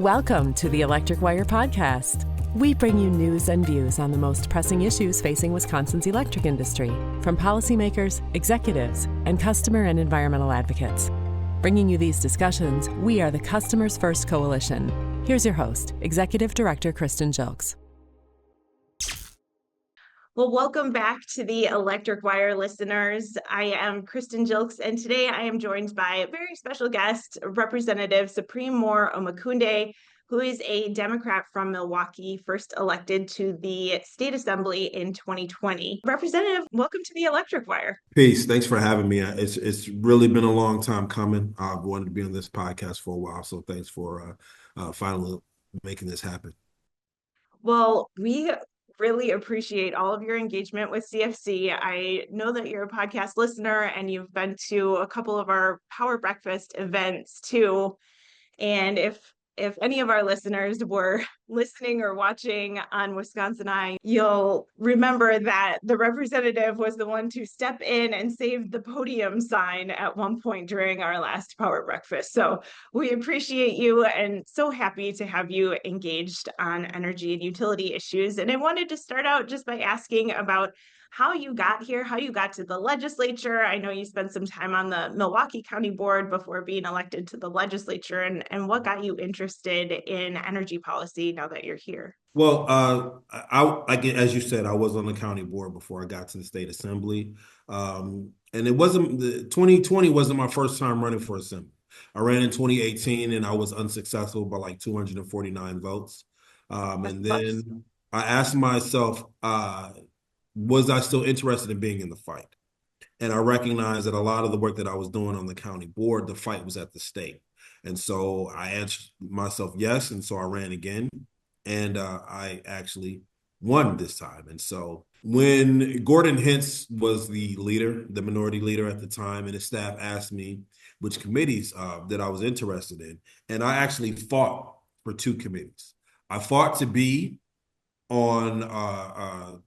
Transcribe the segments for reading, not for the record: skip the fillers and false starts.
Welcome to the Electric Wire Podcast. We bring you news and views on the most pressing issues facing Wisconsin's electric industry, from policymakers, executives, and customer and environmental advocates. Bringing you these discussions, we are the Customers First Coalition. Here's your host, Executive Director Kristen Jilks. Well, welcome back to the Electric Wire listeners. I am Kristen Jilks, and today I am joined by a very special guest, Representative Supreme Moore Omokunde, who is a Democrat from Milwaukee, first elected to the State Assembly in 2020. Representative, welcome to the Electric Wire. Peace. Thanks for having me. It's really been a long time coming. I've wanted to be on this podcast for a while, so thanks for finally making this happen. Well, we really appreciate all of your engagement with CFC. I know that you're a podcast listener and you've been to a couple of our Power Breakfast events too. And if any of our listeners were listening or watching on Wisconsin Eye, you'll remember that the representative was the one to step in and save the podium sign at one point during our last Power Breakfast. So we appreciate you and so happy to have you engaged on energy and utility issues. And I wanted to start out just by asking about how you got here, how you got to the legislature. I know you spent some time on the Milwaukee County Board before being elected to the legislature, and what got you interested in energy policy now that you're here? Well, as you said, I was on the county board before I got to the state assembly. And it wasn't, 2020 wasn't my first time running for assembly. I ran in 2018 and I was unsuccessful by like 249 votes. And then I asked myself, was I still interested in being in the fight? And I recognized that a lot of the work that I was doing on the county board, the fight was at the state. And so I answered myself yes, and so I ran again, and I actually won this time. And so when Gordon Hintz was the leader, the minority leader at the time, and his staff asked me which committees that I was interested in, and I actually fought for two committees. I fought to be on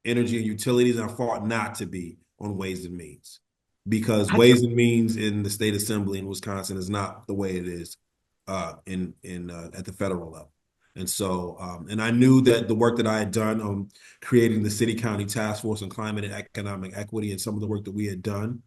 energy and utilities, and I fought not to be on Ways and Means, because Ways and Means in the state assembly in Wisconsin is not the way it is at the federal level. And so, and I knew that the work that I had done on creating the city-county task force on climate and economic equity and some of the work that we had done,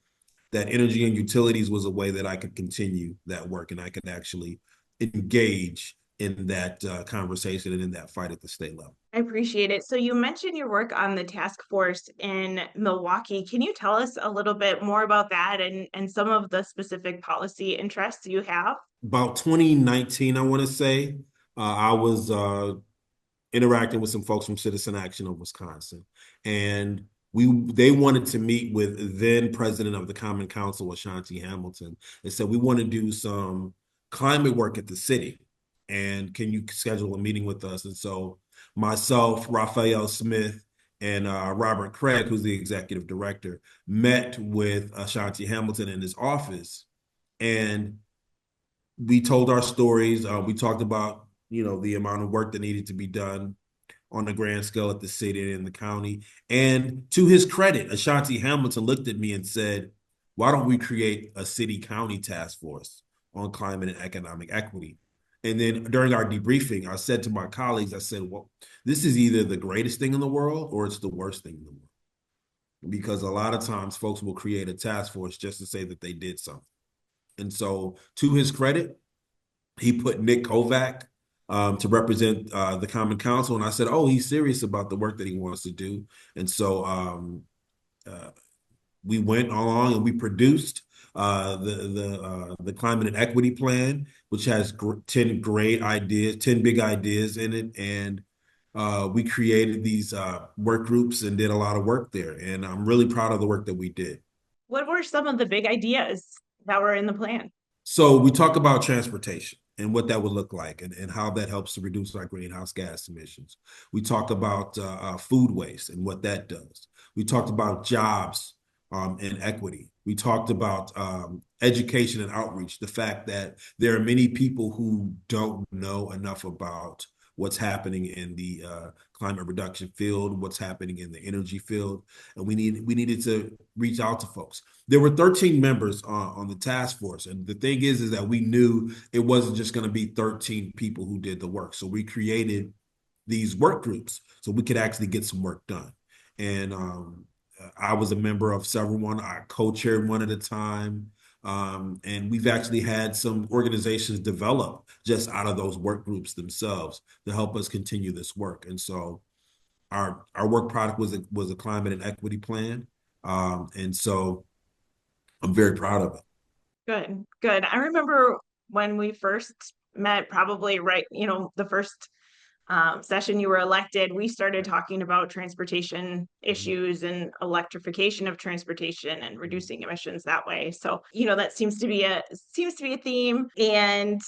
that energy and utilities was a way that I could continue that work and I could actually engage in that conversation and in that fight at the state level. I appreciate it. So you mentioned your work on the task force in Milwaukee. Can you tell us a little bit more about that and some of the specific policy interests you have? About 2019, I want to say, I was interacting with some folks from Citizen Action of Wisconsin, and they wanted to meet with then president of the Common Council, Ashanti Hamilton, and said, we want to do some climate work at the city. And can you schedule a meeting with us? And so myself, Raphael Smith, and Robert Craig, who's the executive director, met with Ashanti Hamilton in his office. And we told our stories. We talked about, the amount of work that needed to be done on a grand scale at the city and in the county. And to his credit, Ashanti Hamilton looked at me and said, why don't we create a city-county task force on climate and economic equity? And then during our debriefing, I said to my colleagues, I said, well, this is either the greatest thing in the world or it's the worst thing in the world. Because a lot of times folks will create a task force just to say that they did something. And so to his credit, he put Nick Kovac to represent the Common Council. And I said, oh, he's serious about the work that he wants to do. And so we went along and we produced the climate and equity plan, which has 10 big ideas in it. And we created these work groups and did a lot of work there. And I'm really proud of the work that we did. What were some of the big ideas that were in the plan? So we talk about transportation and what that would look like and how that helps to reduce our greenhouse gas emissions. We talked about food waste and what that does. We talked about jobs and equity. We talked about education and outreach, the fact that there are many people who don't know enough about what's happening in the climate reduction field, what's happening in the energy field, and we needed to reach out to folks. There were 13 members on the task force, and the thing is that we knew it wasn't just going to be 13 people who did the work, so we created these work groups so we could actually get some work done. And I was a member of several one. I co-chaired one at a time. And we've actually had some organizations develop just out of those work groups themselves to help us continue this work. And so our work product was a climate and equity plan. And so I'm very proud of it. Good, good. I remember when we first met, probably right, the first session you were elected, we started talking about transportation issues and electrification of transportation and reducing emissions that way. So, that seems to be a theme. And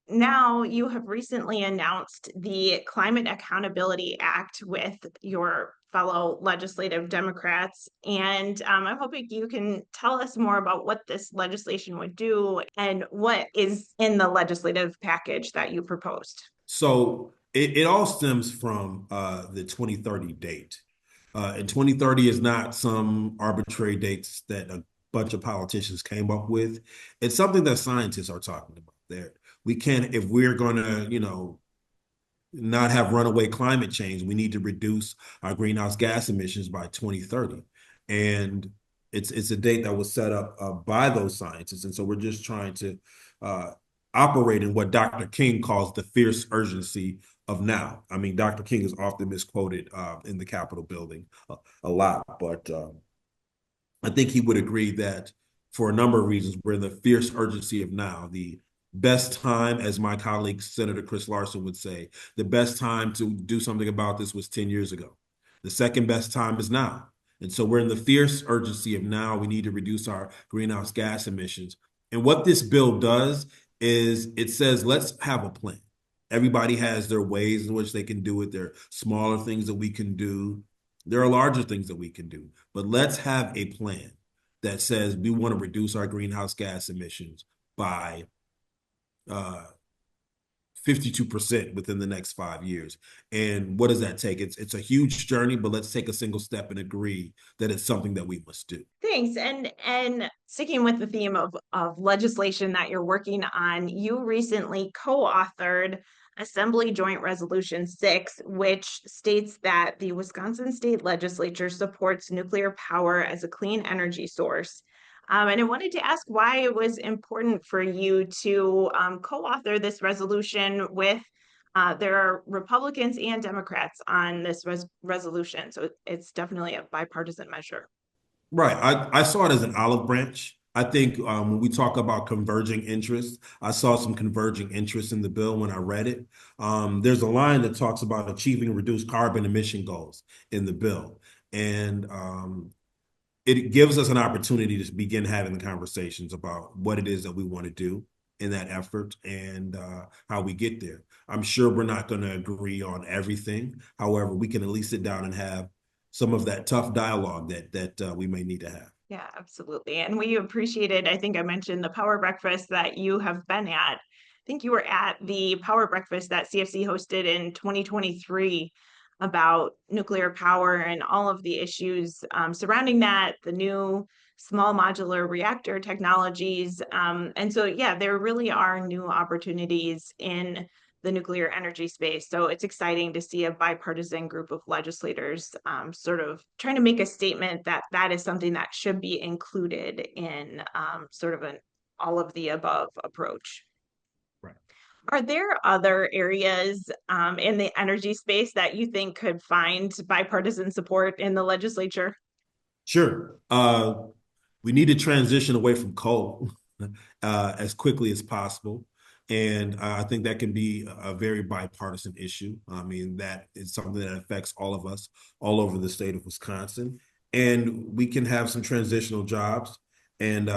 now you have recently announced the Climate Accountability Act with your fellow legislative Democrats. And I'm hoping you can tell us more about what this legislation would do and what is in the legislative package that you proposed. So it all stems from the 2030 date. And 2030 is not some arbitrary dates that a bunch of politicians came up with. It's something that scientists are talking about there. We can't, if we're going to, not have runaway climate change, we need to reduce our greenhouse gas emissions by 2030. And it's a date that was set up by those scientists. And so we're just trying to operate in what Dr. King calls the fierce urgency of now. I mean, Dr. King is often misquoted in the Capitol building a lot, but I think he would agree that for a number of reasons, we're in the fierce urgency of now. The best time, as my colleague, Senator Chris Larson would say, the best time to do something about this was 10 years ago. The second best time is now. And so we're in the fierce urgency of now. We need to reduce our greenhouse gas emissions. And what this bill does is it says, let's have a plan. Everybody has their ways in which they can do it. There are smaller things that we can do. There are larger things that we can do. But let's have a plan that says we want to reduce our greenhouse gas emissions by 52% within the next 5 years. And what does that take? It's a huge journey, but let's take a single step and agree that it's something that we must do. Thanks. And sticking with the theme of legislation that you're working on, you recently co-authored Assembly Joint Resolution 6, which states that the Wisconsin State Legislature supports nuclear power as a clean energy source. And I wanted to ask why it was important for you to co-author this resolution with there are Republicans and Democrats on this resolution. So it's definitely a bipartisan measure. Right. I saw it as an olive branch. I think when we talk about converging interests, I saw some converging interests in the bill when I read it. There's a line that talks about achieving reduced carbon emission goals in the bill. And it gives us an opportunity to begin having the conversations about what it is that we want to do in that effort and how we get there. I'm sure we're not going to agree on everything. However, we can at least sit down and have some of that tough dialogue that we may need to have. Yeah, absolutely. And we appreciated, I think I mentioned the power breakfast that you have been at. I think you were at the power breakfast that CFC hosted in 2023 about nuclear power and all of the issues surrounding that, the new small modular reactor technologies. And so, yeah, there really are new opportunities in the nuclear energy space. So it's exciting to see a bipartisan group of legislators sort of trying to make a statement that that is something that should be included in sort of an all of the above approach. Right. Are there other areas in the energy space that you think could find bipartisan support in the legislature? Sure. We need to transition away from coal as quickly as possible. And I think that can be a very bipartisan issue. I mean, that is something that affects all of us all over the state of Wisconsin. And we can have some transitional jobs and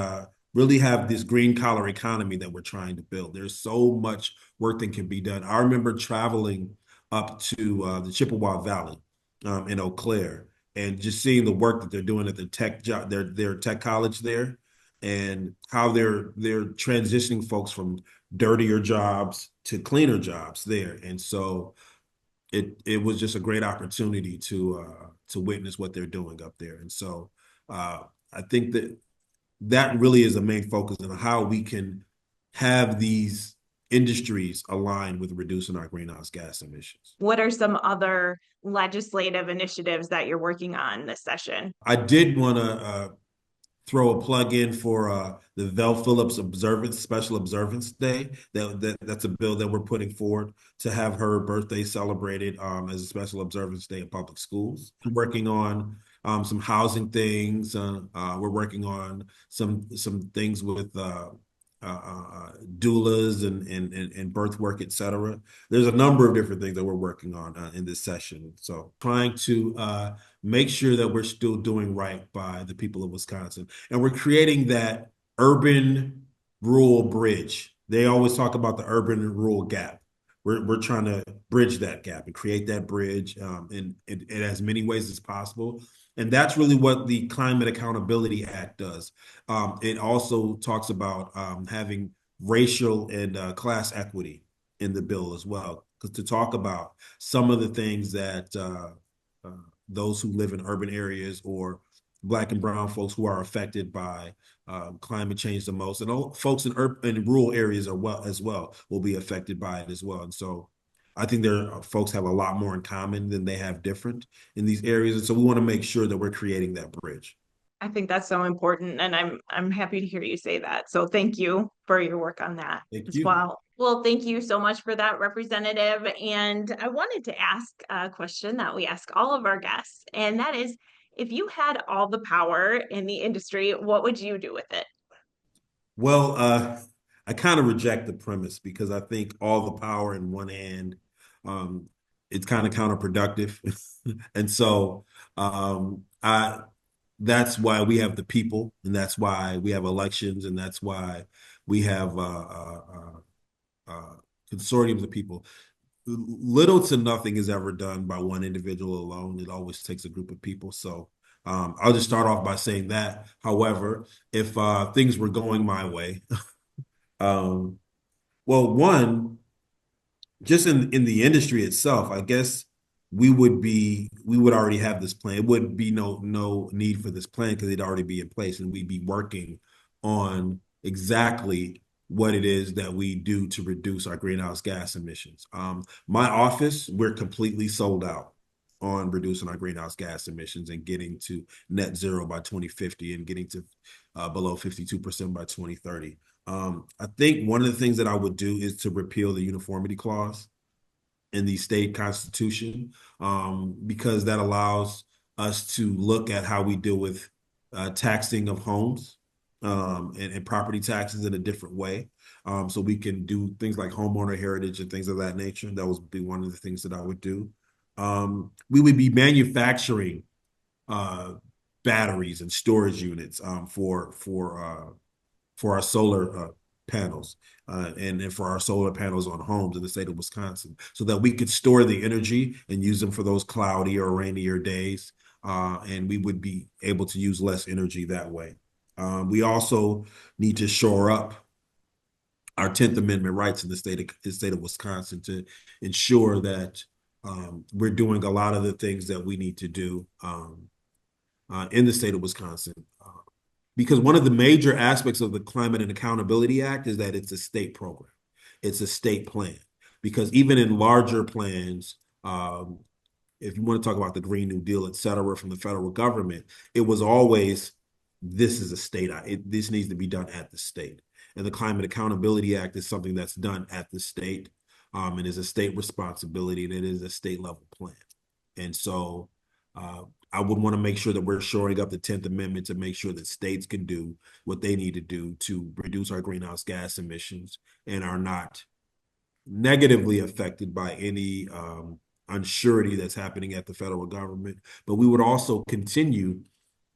really have this green collar economy that we're trying to build. There's so much work that can be done. I remember traveling up to the Chippewa Valley in Eau Claire and just seeing the work that they're doing at the tech job, their tech college there. and how they're transitioning folks from dirtier jobs to cleaner jobs there. And so it was just a great opportunity to witness what they're doing up there. And so I think that really is a main focus on how we can have these industries aligned with reducing our greenhouse gas emissions. What are some other legislative initiatives that you're working on this session? I did want to throw a plug in for the Vel Phillips Special Observance Day. That's a bill that we're putting forward to have her birthday celebrated as a special observance day in public schools. I'm working on some housing things. We're working on some things with doulas and birth work, et cetera. There's a number of different things that we're working on in this session. So trying to make sure that we're still doing right by the people of Wisconsin. And we're creating that urban rural bridge. They always talk about the urban and rural gap. We're trying to bridge that gap and create that bridge in as many ways as possible. And that's really what the Climate Accountability Act does. It also talks about having racial and class equity in the bill as well, because to talk about some of the things that those who live in urban areas or Black and brown folks who are affected by climate change the most, and folks in rural areas as well will be affected by it as well. And so I think folks have a lot more in common than they have different in these areas. And so we want to make sure that we're creating that bridge. I think that's so important, and I'm happy to hear you say that. So thank you for your work on that Thank as you. well. Well, thank you so much for that, Representative. And I wanted to ask a question that we ask all of our guests, and that is, if you had all the power in the industry, what would you do with it? Well, I kind of reject the premise because I think all the power in one hand, it's kind of counterproductive. And so that's why we have the people, and that's why we have elections, and that's why we have consortiums of people. Little to nothing is ever done by one individual alone. It always takes a group of people. So I'll just start off by saying that. However, if things were going my way, well, one, just in the industry itself, I guess we would already have this plan. It wouldn't be no need for this plan because it'd already be in place, and we'd be working on exactly what it is that we do to reduce our greenhouse gas emissions. My office, we're completely sold out on reducing our greenhouse gas emissions and getting to net zero by 2050 and getting to below 52% by 2030. I think one of the things that I would do is to repeal the uniformity clause in the state constitution, because that allows us to look at how we deal with taxing of homes and property taxes in a different way. So we can do things like homeowner heritage and things of that nature. That would be one of the things that I would do. We would be manufacturing batteries and storage units for our solar panels and for our solar panels on homes in the state of Wisconsin, so that we could store the energy and use them for those cloudy or rainier days, and we would be able to use less energy that way. We also need to shore up our 10th Amendment rights in the state of Wisconsin to ensure that we're doing a lot of the things that we need to do in the state of Wisconsin. Because one of the major aspects of the Climate and Accountability Act is that it's a state program. It's a state plan. Because even in larger plans, if you want to talk about the Green New Deal, et cetera, from the federal government, it was always, this is a state, this needs to be done at the state. And the Climate Accountability Act is something that's done at the state, and is a state responsibility, and it is a state level plan. And so I would want to make sure that we're shoring up the 10th Amendment to make sure that states can do what they need to do to reduce our greenhouse gas emissions and are not negatively affected by any unsurety that's happening at the federal government. But we would also continue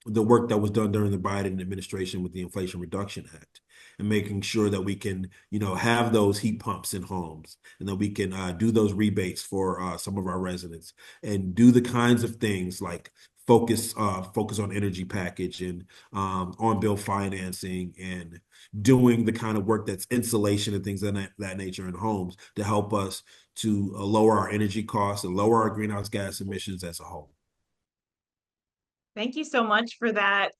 the work that was done during the Biden administration with the Inflation Reduction Act, and making sure that we can, have those heat pumps in homes, and that we can do those rebates for some of our residents, and do the kinds of things like focus on energy package and on bill financing and doing the kind of work that's insulation and things of that nature in homes to help us to lower our energy costs and lower our greenhouse gas emissions as a whole. Thank you so much for that,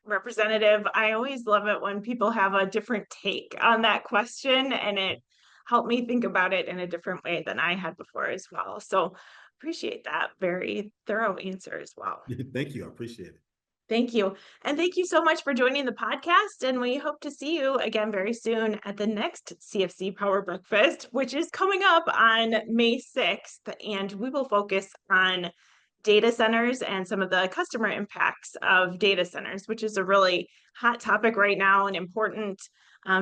Representative. I always love it when people have a different take on that question, and it helped me think about it in a different way than I had before as well. So appreciate that very thorough answer as well. Thank you. I appreciate it. Thank you. And thank you so much for joining the podcast. And we hope to see you again very soon at the next CFC Power Breakfast, which is coming up on May 6th. And we will focus on data centers and some of the customer impacts of data centers, which is a really hot topic right now and important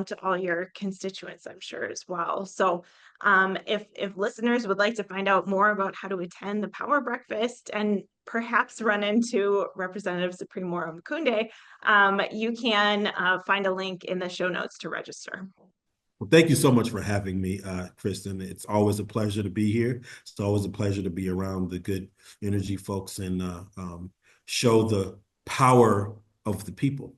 to all your constituents, I'm sure, as well. So if listeners would like to find out more about how to attend the Power Breakfast and perhaps run into Representative Supreme Omokunde, you can find a link in the show notes to register. Well, thank you so much for having me, Kristen. It's always a pleasure to be here. It's always a pleasure to be around the good energy folks and show the power of the people.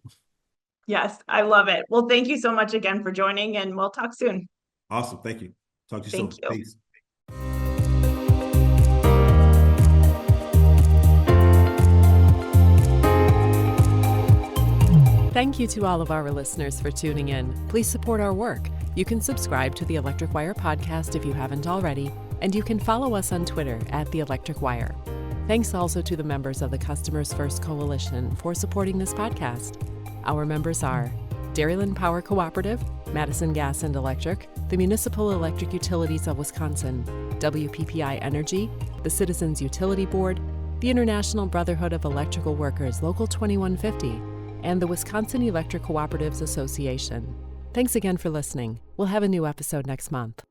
Yes, I love it. Well, thank you so much again for joining, and we'll talk soon. Awesome. Thank you. Talk to you soon. Thank you. Peace. Thank you to all of our listeners for tuning in. Please support our work. You can subscribe to the Electric Wire podcast if you haven't already, and you can follow us on Twitter at The Electric Wire. Thanks also to the members of the Customers First Coalition for supporting this podcast. Our members are Dairyland Power Cooperative, Madison Gas and Electric, the Municipal Electric Utilities of Wisconsin, WPPI Energy, the Citizens Utility Board, the International Brotherhood of Electrical Workers Local 2150, and the Wisconsin Electric Cooperatives Association. Thanks again for listening. We'll have a new episode next month.